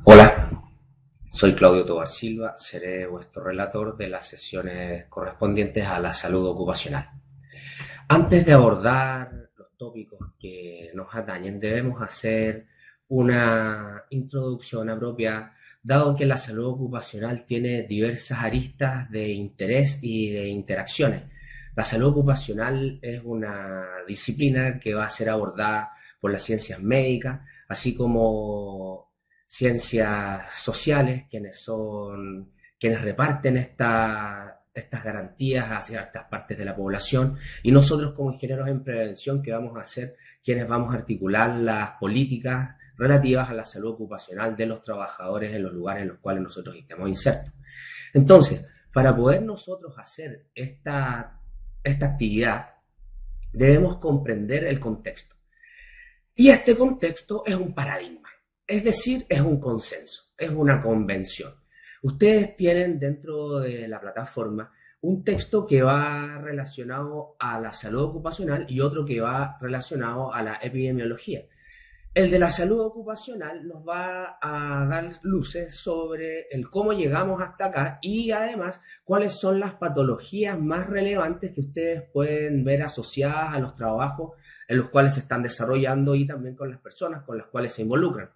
Hola, soy Claudio Tobar Silva, seré vuestro relator de las sesiones correspondientes a la salud ocupacional. Antes de abordar los tópicos que nos atañen, debemos hacer una introducción apropiada, dado que la salud ocupacional tiene diversas aristas de interés y de interacciones. La salud ocupacional es una disciplina que va a ser abordada por las ciencias médicas, así como ciencias sociales, quienes reparten estas garantías hacia estas partes de la población, y nosotros como ingenieros en prevención, que vamos a ser quienes vamos a articular las políticas relativas a la salud ocupacional de los trabajadores en los lugares en los cuales nosotros estemos insertos. Entonces, para poder nosotros hacer esta actividad, debemos comprender el contexto. Y este contexto es un paradigma, es decir, es un consenso, es una convención. Ustedes tienen dentro de la plataforma un texto que va relacionado a la salud ocupacional y otro que va relacionado a la epidemiología. El de la salud ocupacional nos va a dar luces sobre el cómo llegamos hasta acá y además cuáles son las patologías más relevantes que ustedes pueden ver asociadas a los trabajos en los cuales se están desarrollando y también con las personas con las cuales se involucran.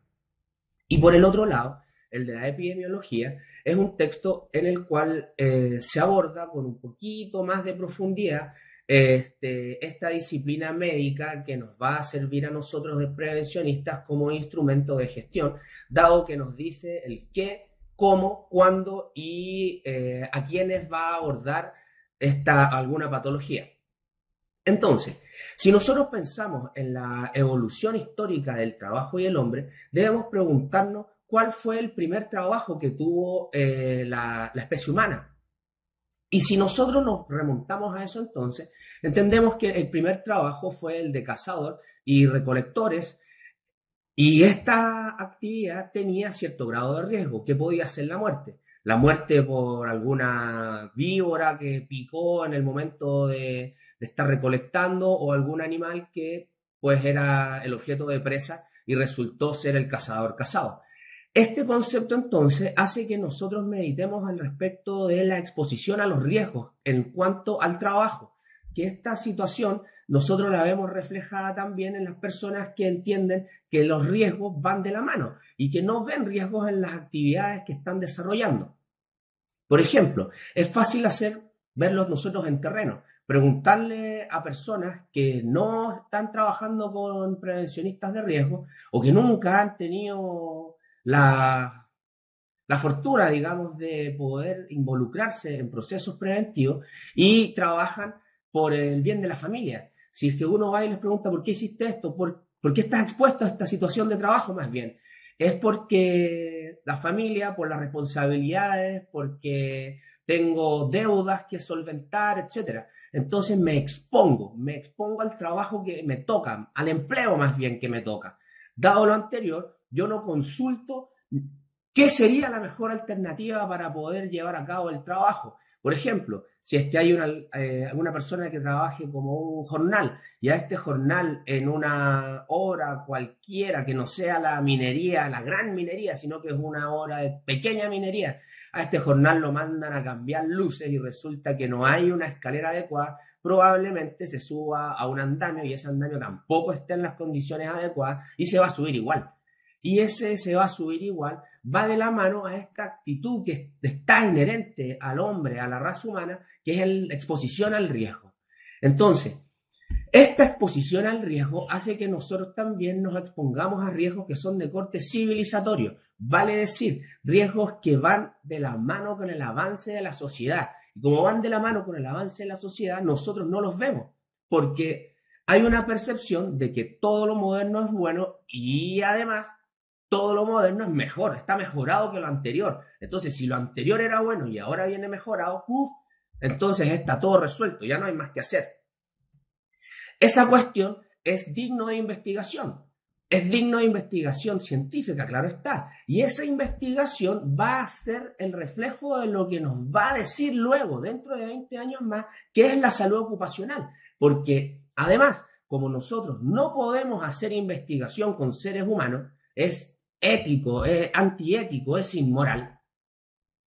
Y por el otro lado, el de la epidemiología es un texto en el cual se aborda con un poquito más de profundidad esta disciplina médica que nos va a servir a nosotros de prevencionistas como instrumento de gestión, dado que nos dice el qué, cómo, cuándo y a quiénes va a abordar alguna patología. Entonces, si nosotros pensamos en la evolución histórica del trabajo y el hombre, debemos preguntarnos cuál fue el primer trabajo que tuvo la especie humana. Y si nosotros nos remontamos a eso entonces, entendemos que el primer trabajo fue el de cazador y recolectores, y esta actividad tenía cierto grado de riesgo, que podía ser la muerte. La muerte por alguna víbora que picó en el momento de estar recolectando o algún animal que pues era el objeto de presa y resultó ser el cazador cazado. Este concepto entonces hace que nosotros meditemos al respecto de la exposición a los riesgos en cuanto al trabajo, que esta situación nosotros la vemos reflejada también en las personas que entienden que los riesgos van de la mano y que no ven riesgos en las actividades que están desarrollando. Por ejemplo, es fácil verlos nosotros en terreno, preguntarle a personas que no están trabajando con prevencionistas de riesgo o que nunca han tenido la fortuna, digamos, de poder involucrarse en procesos preventivos y trabajan por el bien de la familia. Si es que uno va y les pregunta por qué hiciste esto, por qué estás expuesto a esta situación de trabajo más bien, es porque la familia, por las responsabilidades, porque tengo deudas que solventar, etcétera. Entonces me expongo al trabajo que me toca, al empleo más bien que me toca. Dado lo anterior, yo no consulto qué sería la mejor alternativa para poder llevar a cabo el trabajo. Por ejemplo, si es que hay alguna persona que trabaje como un jornal y a este jornal en una hora cualquiera que no sea la minería, la gran minería, sino que es una hora de pequeña minería, a este jornal lo mandan a cambiar luces y resulta que no hay una escalera adecuada, probablemente se suba a un andamio y ese andamio tampoco está en las condiciones adecuadas y se va a subir igual. Y ese se va a subir igual, va de la mano a esta actitud que está inherente al hombre, a la raza humana, que es la exposición al riesgo. Entonces, esta exposición al riesgo hace que nosotros también nos expongamos a riesgos que son de corte civilizatorio, vale decir, riesgos que van de la mano con el avance de la sociedad. Y como van de la mano con el avance de la sociedad, nosotros no los vemos, porque hay una percepción de que todo lo moderno es bueno y además todo lo moderno es mejor, está mejorado que lo anterior. Entonces, si lo anterior era bueno y ahora viene mejorado, entonces está todo resuelto, ya no hay más que hacer. Esa cuestión es digno de investigación. Es digno de investigación científica, claro está. Y esa investigación va a ser el reflejo de lo que nos va a decir luego, dentro de 20 años más, qué es la salud ocupacional. Porque además, como nosotros no podemos hacer investigación con seres humanos, es ético, es antiético, es inmoral,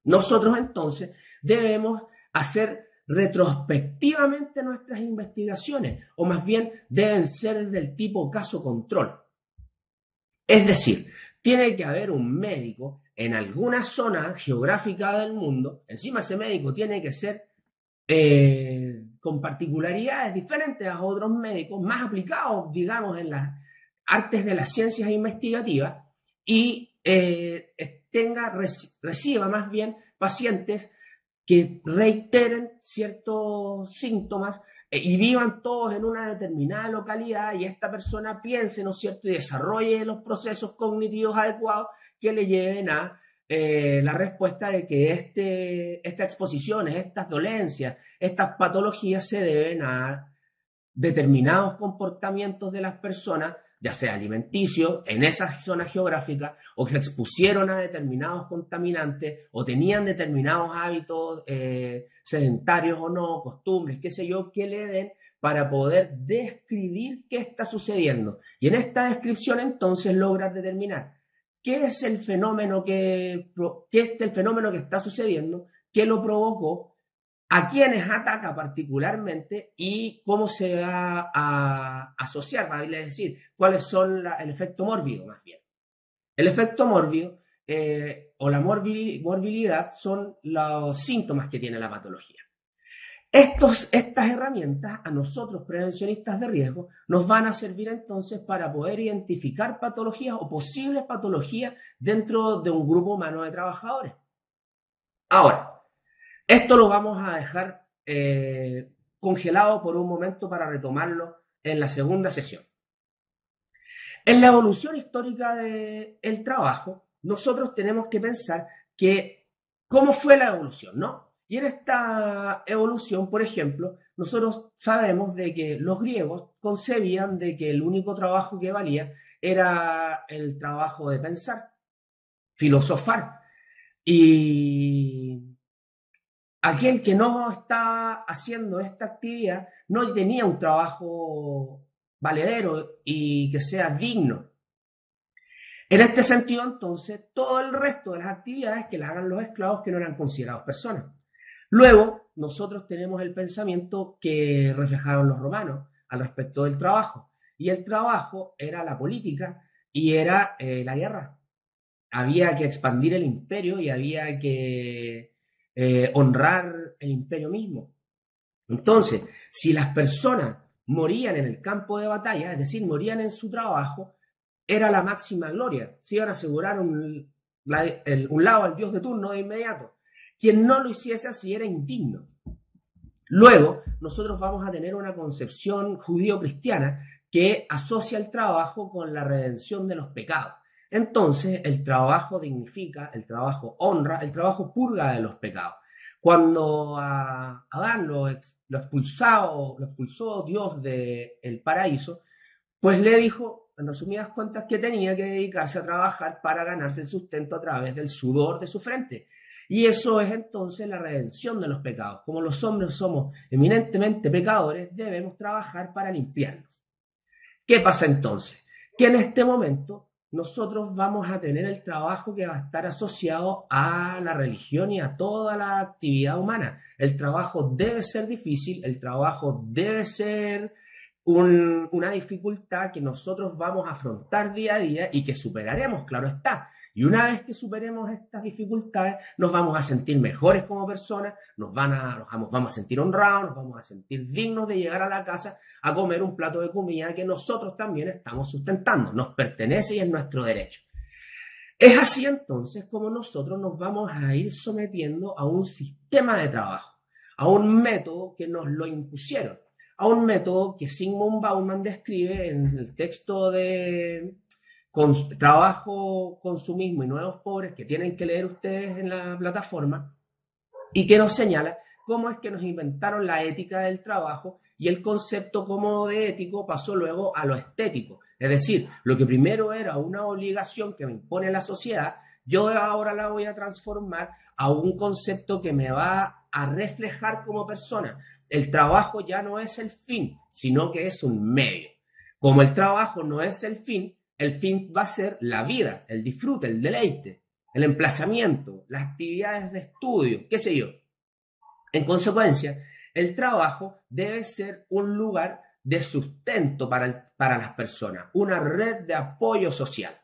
nosotros entonces debemos hacer retrospectivamente nuestras investigaciones, o más bien deben ser del tipo caso control. Es decir, tiene que haber un médico en alguna zona geográfica del mundo, encima ese médico tiene que ser con particularidades diferentes a otros médicos, más aplicados, digamos, en las artes de las ciencias investigativas, y reciba más bien pacientes que reiteren ciertos síntomas y vivan todos en una determinada localidad, y esta persona piense, ¿no es cierto?, y desarrolle los procesos cognitivos adecuados que le lleven a la respuesta de que estas exposiciones, estas dolencias, estas patologías se deben a determinados comportamientos de las personas, ya sea alimenticios, en esa zona geográfica, o que se expusieron a determinados contaminantes, o tenían determinados hábitos sedentarios o no, costumbres, qué sé yo, que le den para poder describir qué está sucediendo. Y en esta descripción entonces lograr determinar qué es el fenómeno que está sucediendo, qué lo provocó, a quiénes ataca particularmente y cómo se va a asociar, es decir, cuáles son el efecto mórbido más bien. El efecto mórbido o la morbilidad son los síntomas que tiene la patología. Estas herramientas a nosotros, prevencionistas de riesgo, nos van a servir entonces para poder identificar patologías o posibles patologías dentro de un grupo humano de trabajadores. Ahora, esto lo vamos a dejar congelado por un momento para retomarlo en la segunda sesión. En la evolución histórica del trabajo, nosotros tenemos que pensar que cómo fue la evolución, ¿no? Y en esta evolución, por ejemplo, nosotros sabemos de que los griegos concebían de que el único trabajo que valía era el trabajo de pensar, filosofar. Y aquel que no estaba haciendo esta actividad no tenía un trabajo valedero y que sea digno. En este sentido, entonces, todo el resto de las actividades que las hagan los esclavos que no eran considerados personas. Luego, nosotros tenemos el pensamiento que reflejaron los romanos al respecto del trabajo. Y el trabajo era la política y era la guerra. Había que expandir el imperio y había que honrar el imperio mismo. Entonces, si las personas morían en el campo de batalla, es decir, morían en su trabajo, era la máxima gloria. Se iban a asegurar un lado al dios de turno de inmediato. Quien no lo hiciese así era indigno. Luego, nosotros vamos a tener una concepción judío-cristiana que asocia el trabajo con la redención de los pecados. Entonces, el trabajo dignifica, el trabajo honra, el trabajo purga de los pecados. Cuando a Adán lo expulsó Dios del paraíso, pues le dijo, en resumidas cuentas, que tenía que dedicarse a trabajar para ganarse el sustento a través del sudor de su frente. Y eso es entonces la redención de los pecados. Como los hombres somos eminentemente pecadores, debemos trabajar para limpiarnos. ¿Qué pasa entonces? Que en este momento nosotros vamos a tener el trabajo que va a estar asociado a la religión y a toda la actividad humana. El trabajo debe ser difícil, el trabajo debe ser una dificultad que nosotros vamos a afrontar día a día y que superaremos, claro está. Y una vez que superemos estas dificultades, nos vamos a sentir mejores como personas, vamos a sentir honrados, nos vamos a sentir dignos de llegar a la casa a comer un plato de comida que nosotros también estamos sustentando, nos pertenece y es nuestro derecho. Es así entonces como nosotros nos vamos a ir sometiendo a un sistema de trabajo, a un método que nos lo impusieron, a un método que Zygmunt Bauman describe en el texto de Trabajo, Consumismo y Nuevos Pobres, que tienen que leer ustedes en la plataforma, y que nos señala cómo es que nos inventaron la ética del trabajo y el concepto como de ético pasó luego a lo estético. Es decir, lo que primero era una obligación que me impone la sociedad, yo ahora la voy a transformar a un concepto que me va a reflejar como persona. El trabajo ya no es el fin, sino que es un medio. Como el trabajo no es el fin, El fin va a ser la vida, el disfrute, el deleite, el emplazamiento, las actividades de estudio, qué sé yo. En consecuencia, el trabajo debe ser un lugar de sustento para las personas, una red de apoyo social.